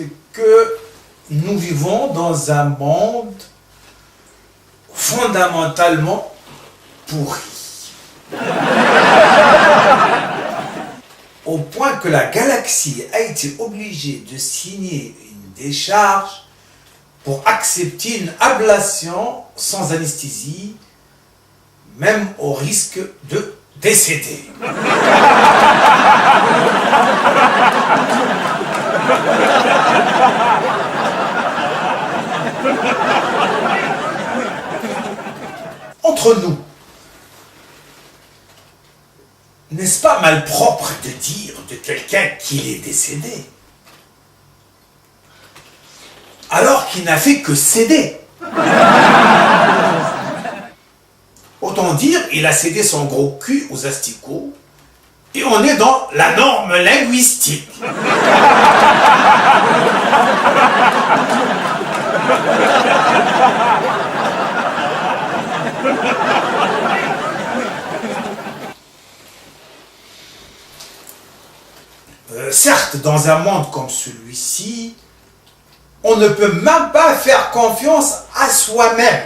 c'est que nous vivons dans un monde fondamentalement pourri. Au point que la galaxie a été obligée de signer une décharge pour accepter une ablation sans anesthésie, même au risque de décéder. Entre nous, n'est-ce pas malpropre de dire de quelqu'un qu'il est décédé, alors qu'il n'a fait que céder? Autant dire, il a cédé son gros cul aux asticots, et on est dans la norme linguistique. Certes, dans un monde comme celui-ci, on ne peut même pas faire confiance à soi-même.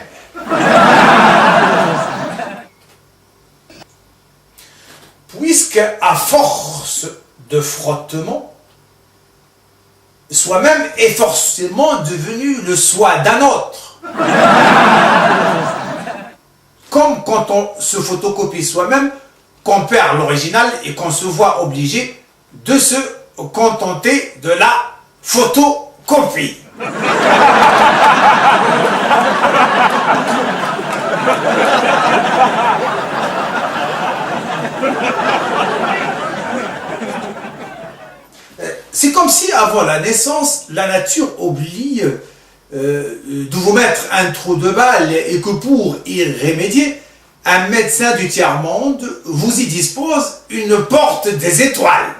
Puisque, à force de frottement, soi-même est forcément devenu le soi d'un autre. Comme quand on se photocopie soi-même, qu'on perd l'original et qu'on se voit obligé de se contenter de la photocopie. C'est comme si avant la naissance, la nature oublie de vous mettre un trou de balle et que pour y remédier, un médecin du tiers-monde vous y dispose une porte des étoiles.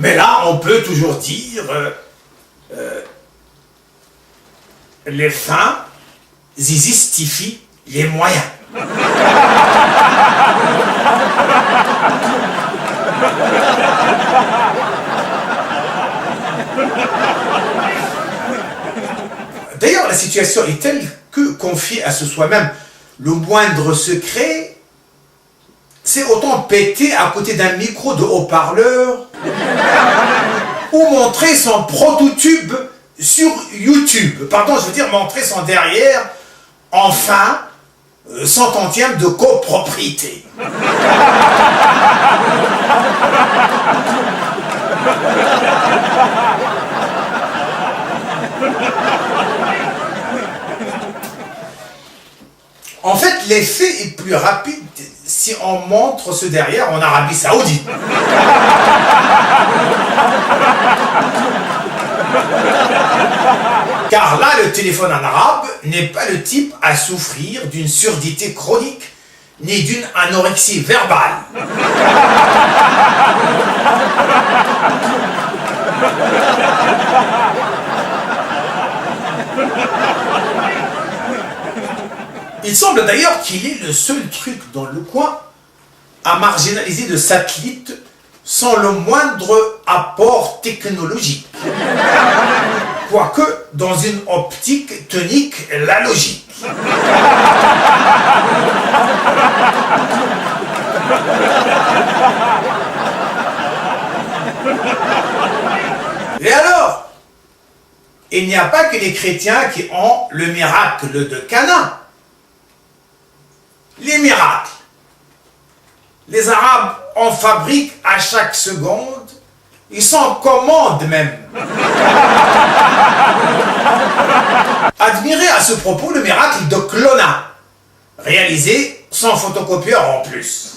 Mais là, on peut toujours dire les fins y justifient les moyens. D'ailleurs, la situation est telle que confier à ce soi-même le moindre secret, c'est autant péter à côté d'un micro de haut-parleur ou montrer son prototube sur YouTube. Pardon, je veux dire montrer son derrière, enfin, sans tantième de copropriété. En fait, l'effet est plus rapide si on montre ce derrière en Arabie Saoudite. Car là, le téléphone en arabe n'est pas le type à souffrir d'une surdité chronique, ni d'une anorexie verbale. Il semble d'ailleurs qu'il est le seul truc dans le coin à marginaliser le satellite sans le moindre apport technologique. Quoique, dans une optique tonique, la logique. Et alors, il n'y a pas que les chrétiens qui ont le miracle de Cana. Les miracles. Les Arabes en fabriquent à chaque seconde. Ils s'en commandent même. Admirez à ce propos le miracle de Clona, réalisé sans photocopieur en plus.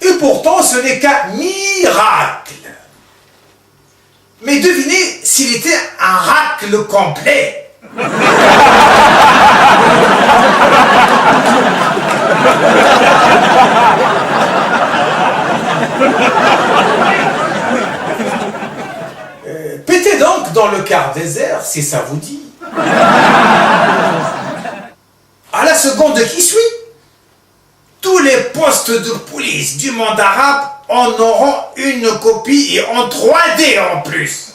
Et pourtant, ce n'est qu'un miracle. Mais devinez s'il était un racle complet. Pétez donc dans le quart désert, si ça vous dit. À la seconde qui suit, tous les postes de police du monde arabe en auront une copie et en 3D en plus.